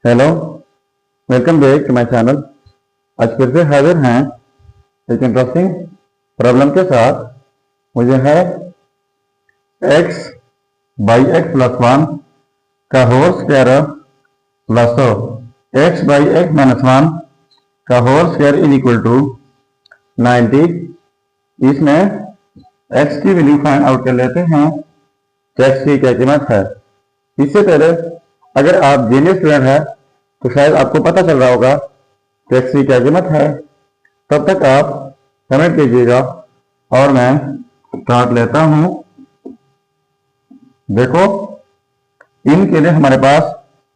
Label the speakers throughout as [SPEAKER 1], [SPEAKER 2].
[SPEAKER 1] Hello, welcome back to my channel. आज फिर से हाजिर हैं एक इंटरेस्टिंग प्रॉब्लम के साथ। मुझे है x by x plus one का whole square plus x by x minus one का whole square is equal to 90। इसमें x की वैल्यू फाइंड आउट कर लेते हैं कि x की क्या कीमत है। इससे पहले अगर आप जीनियस स्टूडेंट है तो शायद आपको पता चल रहा होगा कि x की क्या कीमत है। तब तक आप कमेंट कीजिएगा और मैं स्टार्ट लेता हूं। देखो, इनके लिए हमारे पास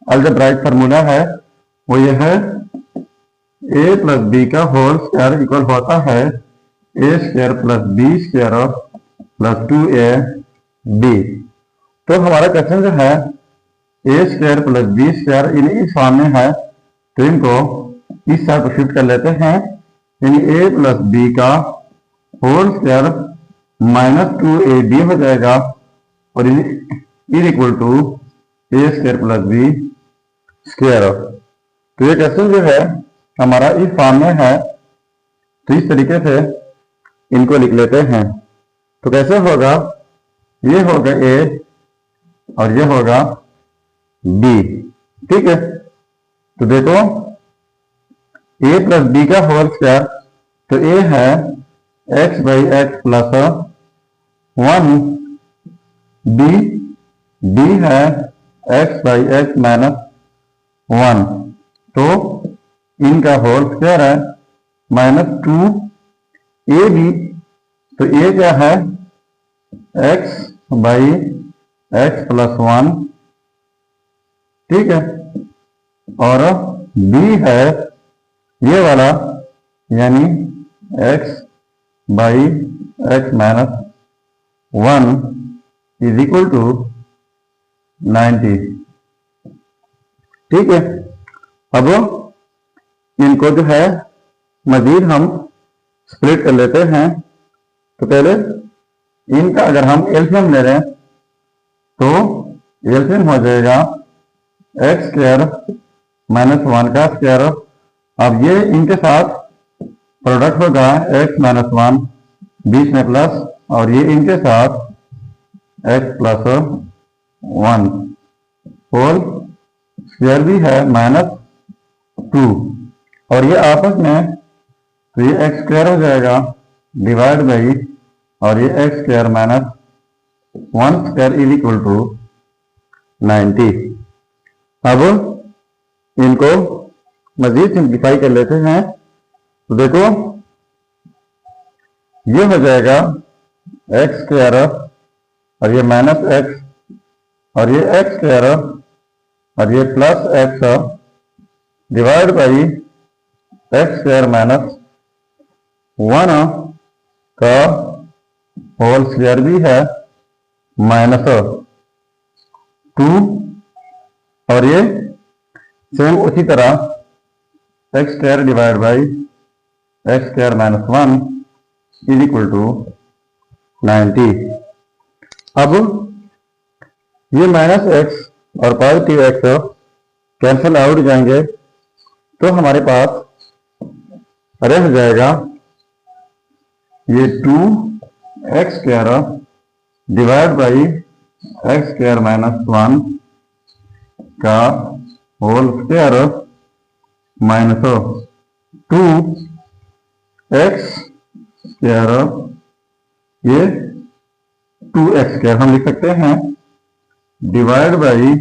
[SPEAKER 1] अलजेब्राइक फार्मूला है, वो ये है a प्लस बी का होल स्क्वायर इक्वल होता है a square plus b square plus 2ab। तो हमारा क्वेश्चन जो है a square plus b square इस फॉर्म में है, तो इनको इस साइड पर शिफ्ट कर लेते हैं। यानी ए प्लस बी का होल स्क्वायर माइनस 2ab हो जाएगा और is equal to a square plus b square. तो ये क्वेश्चन जो है हमारा इस फॉर्म में है, तो इस तरीके से इनको लिख लेते हैं। तो कैसे होगा, ये होगा ए और ये होगा बी। ठीक है, तो देखो a प्लस बी का होल स्क्वायर, तो a है x by x plus 1, b है x बाई एक्स माइनस 1। तो इनका होल स्क्वायर है माइनस 2ab। तो a क्या है x बाई एक्स प्लस 1, ठीक है, और b है ये वाला यानी x by x minus 1 is equal to 90। ठीक है, अब इनको जो है मजीद हम स्प्लिट कर लेते हैं। तो पहले इनका अगर हम एलसीएम ले लें तो एलसीएम हो जाएगा एक्स स्क्वायर माइनस 1 का स्क्वायर। अब ये इनके साथ प्रोडक्ट होगा x माइनस 1 बीच में प्लस, और ये इनके साथ x प्लस 1 होल स्क्वायर भी है माइनस 2, और ये आपस में, तो ये एक्स स्क्वायर हो जाएगा डिवाइड बाई, और ये x square minus 1 square is equal to 90। अब इनको मजीद सिंप्लीफाई कर लेते हैं। तो देखो ये हो जाएगा एक्स स्क्वायर और ये माइनस एक्स और ये एक्स स्क्वायर और ये plus x divide by x square minus 1 का होल स्क्वायर भी है माइनस 2, और ये सेम उसी तरह x square divide by x square minus 1 is equal to 90। अब ये माइनस एक्स और पॉजिटिव एक्स कैंसिल आउट जाएंगे, तो हमारे पास रह जाएगा ये 2x square divide by x square minus 1 का whole square minus 2x square, ये 2x स्क्वायर हम लिख सकते हैं divide by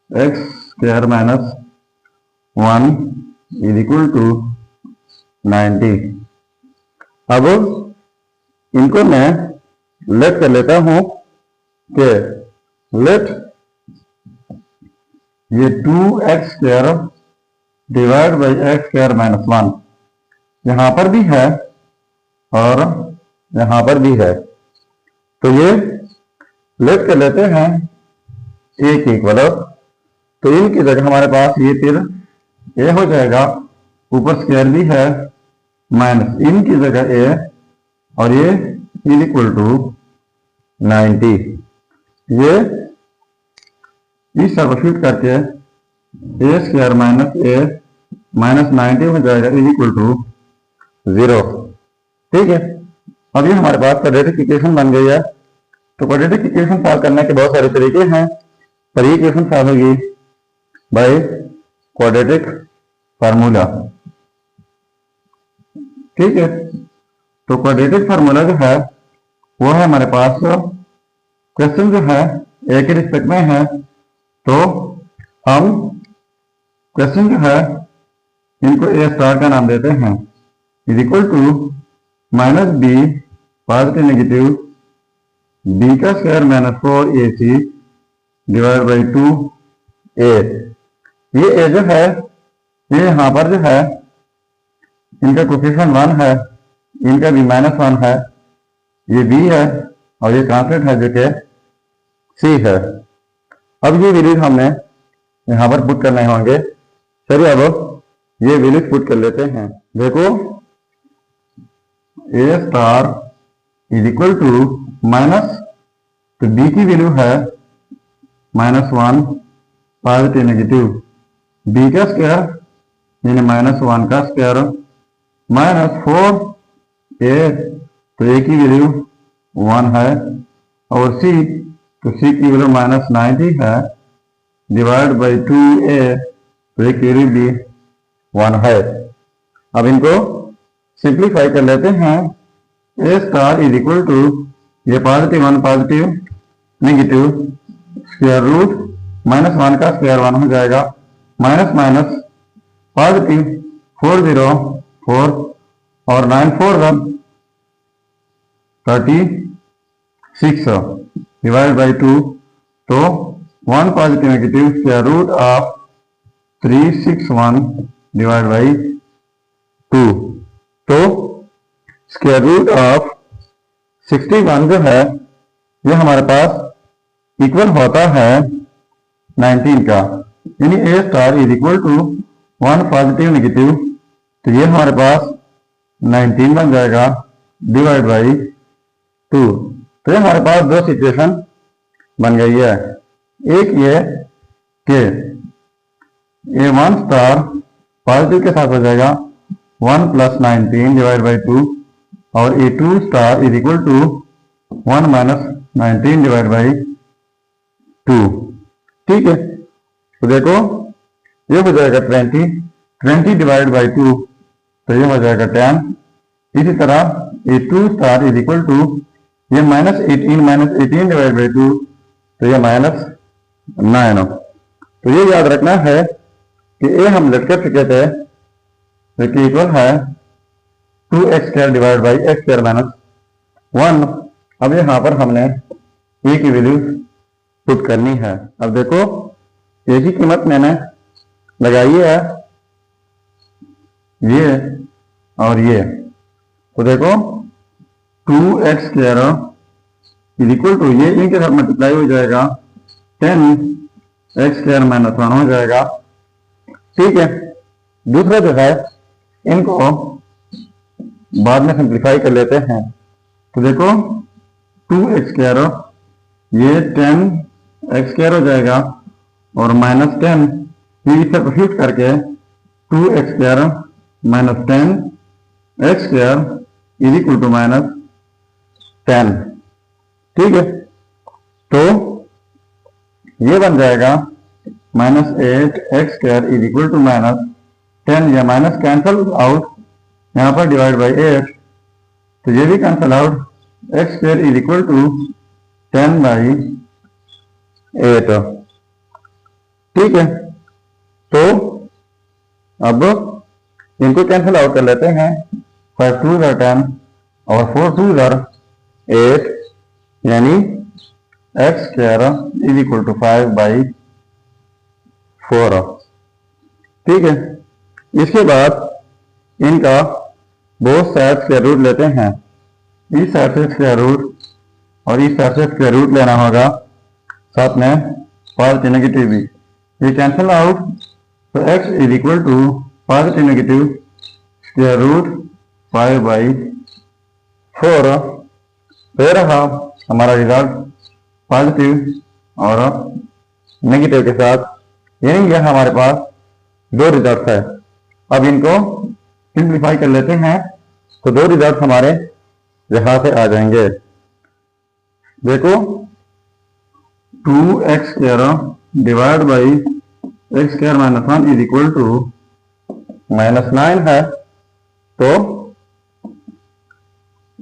[SPEAKER 1] x square minus 1 is equal to 90। अब इनको मैं लेट कर लेता हूं कि लेट ये 2x square divide by x square minus 1 यहां पर भी है और यहां पर भी है, तो ये लेट कर लेते हैं a की इक्वल। तो इनकी जगह हमारे पास ये फिर a हो जाएगा, ऊपर स्क्वायर भी है माइनस इनकी जगह a, और ये इज इक्वल टू 90। ये इस सब्स्टिट्यूट करके ए स्क्वायर माइनस ए माइनस 90 हो जाएगा इज इक्वल टू 0। ठीक है, अब ये हमारे पास क्वाड्रेटिक इक्वेशन बन गई है। तो क्वाड्रेटिक इक्वेशन सॉल्व करने के बहुत सारे तरीके हैं, पर ये इक्वेशन सॉल्व होगी बाय क्वाड्रेटिक फार्मूला। ठीक है, तो क्वाड्रेटिक फार्मूला जो है वो है हमारे पास, क्वेश्चन जो है ए के रिस्पेक्ट में है, तो हम क्वेश्चन जो है इनको ए स्टार का नाम देते हैं, is equal to minus b positive negative b का square minus 4ac divide by 2a। ये ए जो है ये यहाँ पर जो है इनका कोफिशिएंट 1 है, इनका भी -1 है, ये b है और ये कांस्टेंट है जो कि c है। अब ये वैल्यूज हमने यहाँ पर पुट करने होंगे। चलिए अब ये वैल्यूज पुट कर लेते हैं। देखो a star is equal to minus, तो b की वैल्यू है -1 पॉजिटिव नेगेटिव b का स्क्वायर यानी -1 का स्क्वायर माइनस 4a, तो a की वैल्यू 1 है, और c, तो c की वैल्यू -90 है डिवाइड बाई 2a, तो a की वैल्यू भी 1 है। अब इनको सिंप्लीफाई कर लेते हैं। a star is equal to ये positive 1 positive negative square root -1 का स्क्वायर 1 हो जाएगा, माइनस माइनस पॉजिटिव 404 और 9 4 36 डिवाइड बाई 2, तो 1 positive negative square root of 361 divide by 2, तो स्क्वायर रूट ऑफ 61 जो है ये हमारे पास इक्वल होता है 19 का, यानी a star is equal to 1 positive negative, तो ये हमारे पास 19 बन जाएगा डिवाइड बाई 2। तो ये हमारे पास दो सिचुएशन बन गई है। एक ये कि A1 स्टार पॉजिटिव के साथ हो जाएगा 1 + 19 डिवाइड बाई 2, और A2 star is equal to 1 - 19 divide by 2। ठीक है, तो देखो ये हो जाएगा 20 डिवाइड बाई 2, तो ये हो जाएगा 10। इसी तरह A2 star is equal to ये -18 डिवाइड बाई 2, तो ये -9। तो ये याद रखना है कि ए हम लेट कर चुके थे जो कि इक्वल है 2x² डिवाइड बाई x² - 1। अब यहाँ पर हमने ए की वैल्यू पुट करनी है। अब देखो ए की कीमत मैंने लगाई है ये और ये, तो देखो 2x² इज इक्वल टू ये इनके साथ मल्टीप्लाई हो जाएगा 10x² - 1 हो जाएगा। ठीक है, दूसरा जो है इनको बाद में सिंप्लीफाई कर लेते हैं। तो देखो 2x² ये 10x² हो जाएगा और -10, ये इसे प्रोसीड करके 2x² - 10x² is equal to -10। ठीक है, तो ये बन जाएगा -8x² इज इक्वल टू -10, या माइनस कैंसल आउट यहाँ पर डिवाइड बाई 8, तो ये भी cancel out, x² is equal to 10/8। ठीक है, तो अब इनको कैंसिल आउट कर लेते हैं। 5 2 are 10 और 4 2 are 8, यानी x² इज इक्वल टू 5/4। ठीक है, इसके बाद इनका बोथ साइड स्क्वायर रूट लेते हैं। इस साइड से स्क्वायर रूट और इस साइड से स्क्वायर रूट लेना होगा, साथ में पॉजिटिव नेगेटिव भी, ये कैंसिल आउट, तो x is equal to positive negative square root 5/4। तो रहा हमारा रिजल्ट पॉजिटिव और नेगेटिव के साथ यानी यह हमारे पास दो रिजल्ट है। अब इनको सिंप्लीफाई कर लेते हैं तो दो रिजल्ट हमारे यहां से आ जाएंगे। देखो 2x² divide by x² minus 1 is equal to -9 है, तो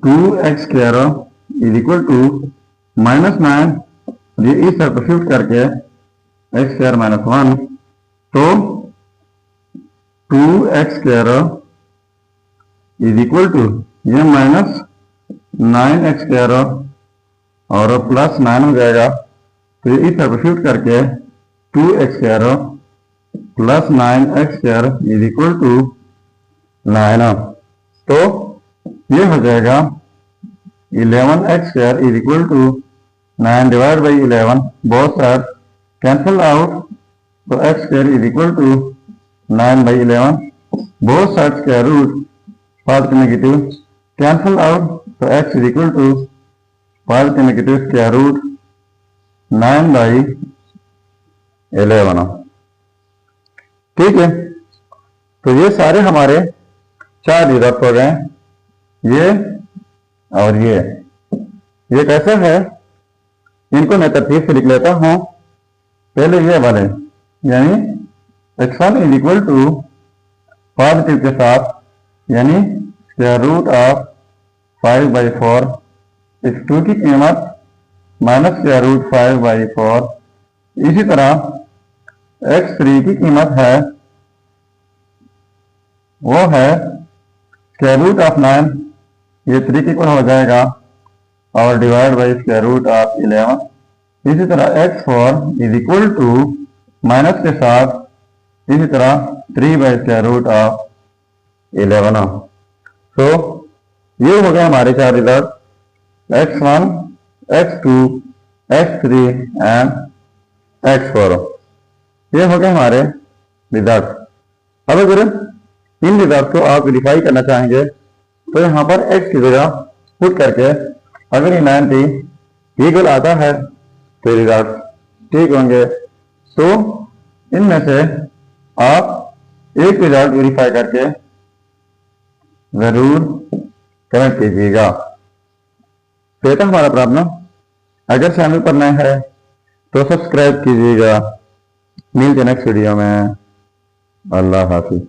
[SPEAKER 1] 2x² इज इक्वल टू -9, ये इस सब्स्टिट्यूट करके x² माइनस 1, तो 2x² इज इक्वल टू ये -9x² और प्लस 9 हो जाएगा, तो इस सब्स्टिट्यूट करके 2x² plus 9x² is equal to 9, तो ये हो जाएगा 11x² is equal to 9 divide by 11, both side cancel out, तो x² is equal to 9 by 11, both side square root positive negative cancel out, तो x is equal to positive negative square root 9 by 11। ठीक है, तो ये सारे हमारे 4 result हो गए, ये और ये कैसे है, इनको मैं तरतीब से लिख लेता हूं। पहले ये वाले यानी x1 is equal to positive के साथ यानी स्क्वायर रूट ऑफ 5/4, x2 की कीमत माइनस स्क्वायर रूट 5/4। इसी तरह x3 की कीमत है वो है स्क्वायर रूट ऑफ 9, ये 3 के इक्वल हो जाएगा और divide by square root of 11। इसी तरह x4 is equal to minus के साथ इसी तरह 3 बाई स्क्वायर रूट ऑफ 11। तो ये हो गए हमारे 4 result, x1, x2, x3 and x4। ये हो गए हमारे रिजल्ट। अब अगर इन रिजल्ट को आप वेरीफाई करना चाहेंगे तो यहाँ पर x की जगह पुट करके अगर ये 90 इक्वल आता है तो रिजल्ट ठीक होंगे। तो इनमें से आप एक रिजल्ट वेरीफाई करके जरूर कमेंट कीजिएगा। तो था हमारा प्रॉब्लम। अगर चैनल पर नए हैं तो सब्सक्राइब कीजिएगा। मिलते नेक्स्ट वीडियो में। अल्लाह हाफिज।